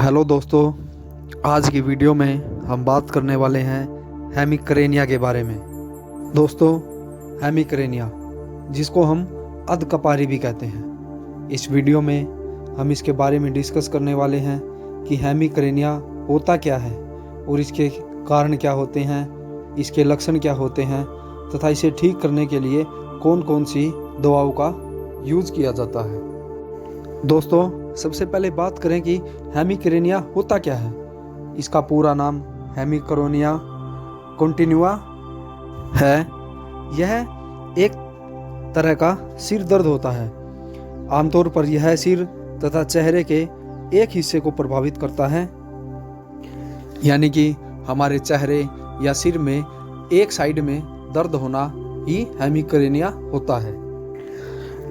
Hello दोस्तों, आज की वीडियो में हम बात करने वाले हैं हेमिकरेनिया के बारे में। दोस्तों, हेमिकरेनिया जिसको हम अधकपारी भी कहते हैं, इस वीडियो में हम इसके बारे में डिस्कस करने वाले हैं कि हेमिकरेनिया होता क्या है और इसके कारण क्या होते हैं, इसके लक्षण क्या होते हैं तथा इसे ठीक करने के लिए कौन कौन सी दवाओं का यूज़ किया जाता है। दोस्तों, सबसे पहले बात करें कि हेमिकरेनिया होता क्या है। इसका पूरा नाम हेमिकरेनिया कॉन्टिन्यूआ है। यह एक तरह का सिर दर्द होता है। आमतौर पर यह सिर तथा चेहरे के एक हिस्से को प्रभावित करता है, यानी कि हमारे चेहरे या सिर में एक साइड में दर्द होना ही हेमिकरेनिया होता है।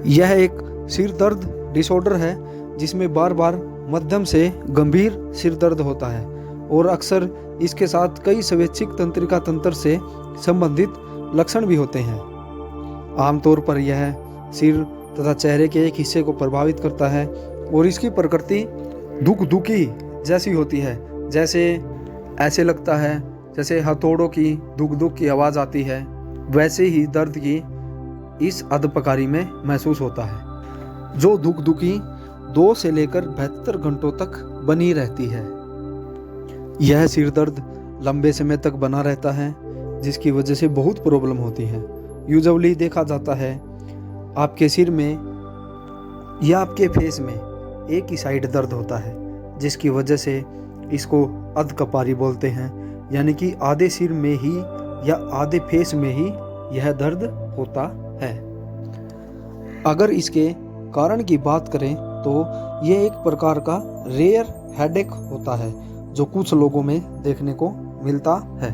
यह एक सिर दर्द डिसऑर्डर है जिसमें बार बार मध्यम से गंभीर सिर दर्द होता है और अक्सर इसके साथ कई स्वैच्छिक तंत्रिका तंत्र से संबंधित लक्षण भी होते हैं। आमतौर पर यह सिर तथा चेहरे के एक हिस्से को प्रभावित करता है और इसकी प्रकृति दुखी जैसी होती है। जैसे ऐसे लगता है जैसे हथौड़ों की दुख की आवाज़ आती है, वैसे ही दर्द की इस अधपकारी में महसूस होता है, जो दुखी 2 से लेकर 72 घंटों तक बनी रहती है। यह सिर दर्द लंबे समय तक बना रहता है, जिसकी वजह से बहुत प्रॉब्लम होती है। यूजुअली देखा जाता है आपके सिर में या आपके फेस में एक ही साइड दर्द होता है, जिसकी वजह से इसको अधकपारी बोलते हैं, यानी कि आधे सिर में ही या आधे फेस में ही यह दर्द होता है। अगर इसके कारण की बात करें तो यह एक प्रकार का रेयर हेडेक होता है जो कुछ लोगों में देखने को मिलता है।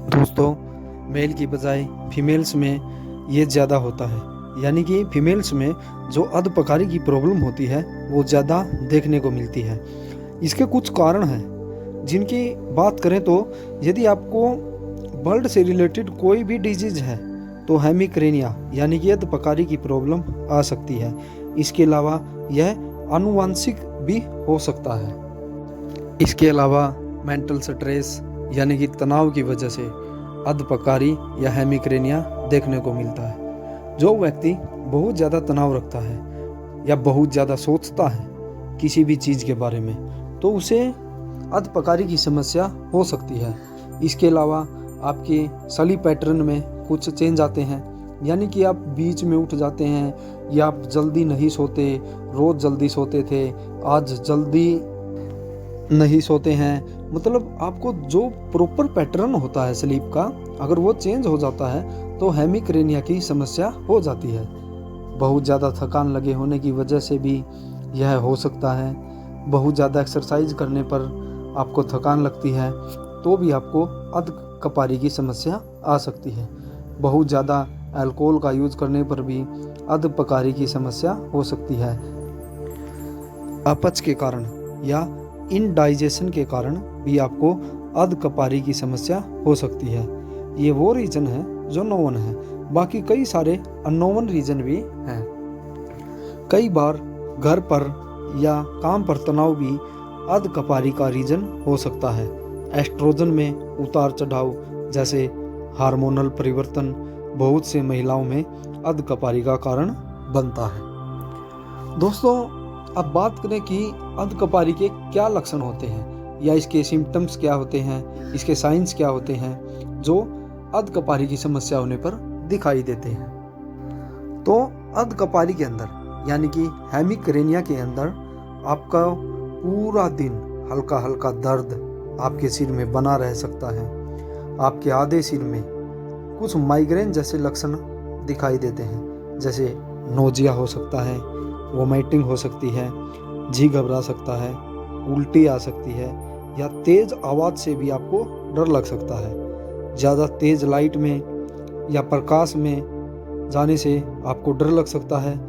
दोस्तों, मेल की बजाय फीमेल्स में ये ज़्यादा होता है, यानी कि फीमेल्स में जो अधपकारी की प्रॉब्लम होती है वो ज़्यादा देखने को मिलती है। इसके कुछ कारण हैं जिनकी बात करें तो यदि आपको ब्लड से रिलेटेड कोई भी डिजीज है तो हेमिकरेनिया यानी कि अधपकारी की प्रॉब्लम आ सकती है। इसके अलावा यह आनुवांशिक भी हो सकता है। इसके अलावा मेंटल स्ट्रेस यानी कि तनाव की वजह से अधपकारी या हेमिकरेनिया देखने को मिलता है। जो व्यक्ति बहुत ज़्यादा तनाव रखता है या बहुत ज़्यादा सोचता है किसी भी चीज़ के बारे में, तो उसे अधपकारी की समस्या हो सकती है। इसके अलावा आपके स्लीप पैटर्न में कुछ चेंज आते हैं, यानी कि आप बीच में उठ जाते हैं या आप जल्दी नहीं सोते, रोज़ जल्दी सोते थे, आज जल्दी नहीं सोते हैं। मतलब आपको जो प्रॉपर पैटर्न होता है स्लीप का, अगर वो चेंज हो जाता है तो हेमिकरेनिया की समस्या हो जाती है। बहुत ज़्यादा थकान लगे होने की वजह से भी यह हो सकता है। बहुत ज़्यादा एक्सरसाइज करने पर आपको थकान लगती है तो भी आपको अधकपारी की समस्या आ सकती है। बहुत ज़्यादा अल्कोहल का यूज़ करने पर भी अधपकारी की समस्या हो सकती है। अपच के कारण या इनडाइजेशन के कारण भी आपको अधकपारी की समस्या हो सकती है। ये वो रीज़न है जो नोवन है, बाकी कई सारे अननोवन रीज़न भी हैं। कई बार घर पर या काम पर तनाव भी अधकपारी का रीज़न हो सकता है। एस्ट्रोजन में उतार चढ़ाव जैसे हार्मोनल परिवर्तन बहुत से महिलाओं में अधकपारी का कारण बनता है। दोस्तों, अब बात करें कि अधकपारी के क्या लक्षण होते हैं या इसके सिम्टम्स क्या होते हैं, इसके साइंस क्या होते हैं जो अधकपारी की समस्या होने पर दिखाई देते हैं। तो अधकपारी के अंदर यानी कि हेमिकरेनिया के अंदर आपका पूरा दिन हल्का हल्का दर्द आपके सिर में बना रह सकता है। आपके आधे सिर में कुछ माइग्रेन जैसे लक्षण दिखाई देते हैं, जैसे नोजिया हो सकता है, वोमिटिंग हो सकती है, जी घबरा सकता है, उल्टी आ सकती है या तेज़ आवाज़ से भी आपको डर लग सकता है। ज़्यादा तेज़ लाइट में या प्रकाश में जाने से आपको डर लग सकता है,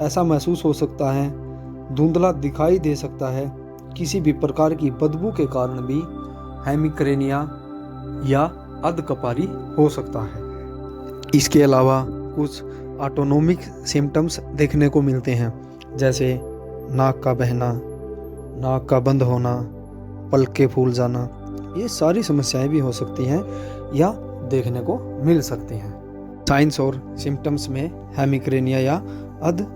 ऐसा महसूस हो सकता है। धुंधला दिखाई दे सकता है। किसी भी प्रकार की बदबू के कारण भी हेमिकरेनिया या अधकपारी हो सकता है। इसके अलावा कुछ ऑटोनोमिक सिम्टम्स देखने को मिलते हैं, जैसे नाक का बहना, नाक का बंद होना, पलक के फूल जाना, ये सारी समस्याएं भी हो सकती हैं या देखने को मिल सकती हैं। साइंस और सिम्टम्स में हेमिक्रेनिया या अध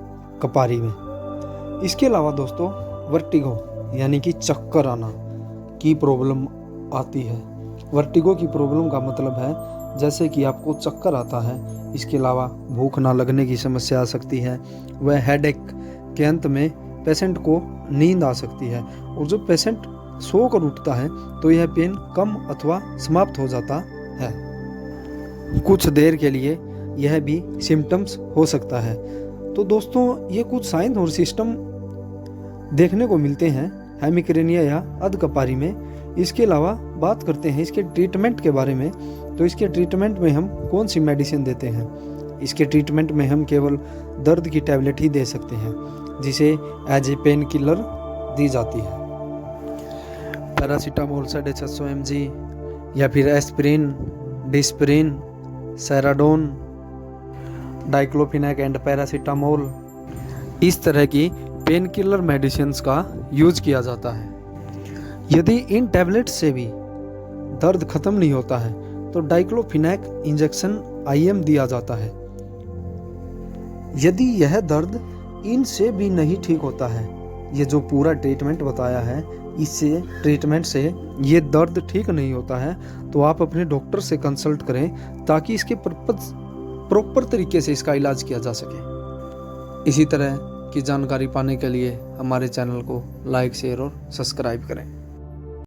कपारी में। इसके अलावा दोस्तों वर्टिगो यानी कि चक्कर आना की प्रॉब्लम आती है। वर्टिगो की प्रॉब्लम का मतलब है जैसे कि आपको चक्कर आता है। इसके अलावा भूख ना लगने की समस्या आ सकती है। वह हेडेक के अंत में पेशेंट को नींद आ सकती है और जब पेशेंट सो कर उठता है तो यह पेन कम अथवा समाप्त हो जाता है। कुछ देर के लिए यह भी सिम्टम्स हो सकता है। तो दोस्तों ये कुछ साइन और सिस्टम देखने को मिलते हैं हेमिक्रेनिया या अध कपारी में। इसके अलावा बात करते हैं इसके ट्रीटमेंट के बारे में। तो इसके ट्रीटमेंट में हम कौन सी मेडिसिन देते हैं? इसके ट्रीटमेंट में हम केवल दर्द की टैबलेट ही दे सकते हैं जिसे एज ए पेन किलर दी जाती है। पैरासीटामोल 650 mg या फिर aspirin, Disprin, Saridon, diclofenac and paracetamol, इस तरह की पेन किलर मेडिसिन्स का यूज किया जाता है। यदि इन टैबलेट्स से भी दर्द खत्म नहीं होता है तो डाइक्लोफिनेक इंजेक्शन IM दिया जाता है। यदि यह दर्द इनसे भी नहीं ठीक होता है, ये जो पूरा ट्रीटमेंट बताया है इससे ट्रीटमेंट से ये दर्द ठीक नहीं होता है, तो आप अपने डॉक्टर से कंसल्ट करें ताकि इसके प्रॉपर तरीके से इसका इलाज किया जा सके। इसी तरह की जानकारी पाने के लिए हमारे चैनल को लाइक, शेयर और सब्सक्राइब करें।